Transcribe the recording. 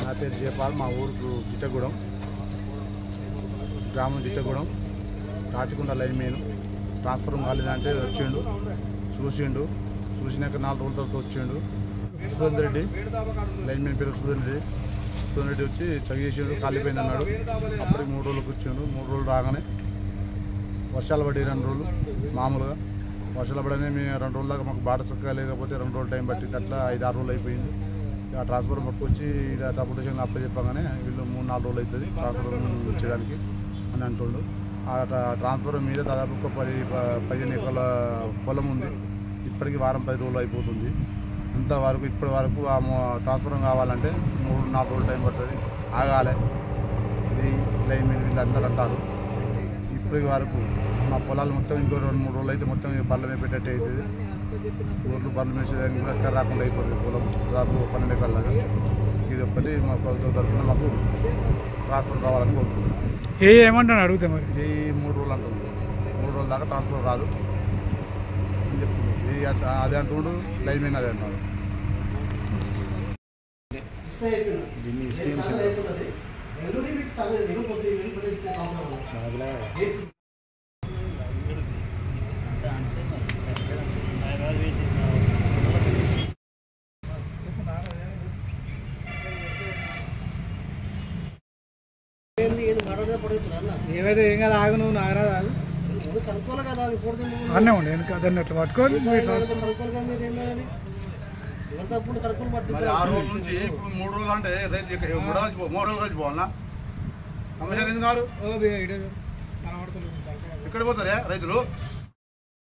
నా పేరు జయపాల్, మా ఊరు జిట్టగూడెం, గ్రామం జిట్టగూడెం, కాచికొండ లైన్ మెయిన్. ట్రాన్స్ఫర్ కాలేదంటే వచ్చిండు, చూసినాక 4 రోజుల తర్వాత వచ్చిండు. సుధన్ రెడ్డి, లైన్ మెయిన్ పేరు సుధన్ రెడ్డి వచ్చి చదివేసిండు, కాలిపోయింది అన్నాడు. అప్పటికి 3 రోజులకు వచ్చిండు. 3 రోజులు రాగానే వర్షాలు పడి 2 రోజులు మామూలుగా వర్షాలు పడనే మేము 2 రోజుల దాకా మాకు బాట చక్కగా లేకపోతే 2 రోజులు టైం పట్టింది. అట్లా 5-6 రోజులు అయిపోయింది. ఆ ట్రాన్స్ఫర్ పట్టుకొచ్చి ఇలా డబ్బుటేషన్ అప్లై చెప్పగానే వీళ్ళు 3-4 రోజులు అవుతుంది ట్రాన్స్ఫర్ వచ్చేదానికి అని అంటుండు. ఆ ట్రాన్స్ఫర్ మీద దాదాపు ఒక 15 ఎకరాల పొలం ఉంది. ఇప్పటికి వారం 10 రోజులు అయిపోతుంది. అంతవరకు ఇప్పటి వరకు ఆ ట్రాన్స్ఫర్ కావాలంటే 3-4 రోజులు టైం పడుతుంది, ఆగాలి. ఇది లైన్ మీద వీళ్ళందరూ అంటారు. ఇప్పటికి వరకు మా పొలాలు మొత్తం ఇంకో 2-3 రోజులు అయితే మొత్తం బల్ల మీద పెట్టేట్టు అవుతుంది. ఊర్లు బండ్లు వేసేదానికి కూడా ఎక్కడ రాకుండా అయిపోతుంది. పొలం దాదాపు 12 ఎకరాల దాకా. ఇది ఒక్కటి మా ప్రభుత్వం తరఫున మాకు ట్రాన్స్ఫర్ కావాలని కోరుకుంటున్నాం. ఏమంటాను అడిగితే మరి ఈ 3 రోజులు అంటుంది. 3 రోజుల దాకా ట్రాన్స్ఫర్ రాదు అని చెప్తుంది. అదే అంటుండు, లైన్ మీద అదే అంటున్నాడు. ఏమైతే ఏం కదా, ఆగు నువ్వు నాగరా ఆగు అన్నీ ఉండే దాన్ని అట్లా పట్టుకోండి. 6 రోజుల నుంచి 3 రోజులు అంటే రైతు 3 రోజులు కలిసి పోవాలన్నా? సమస్య ఎందుకు? ఎక్కడ పోతారే రైతులు?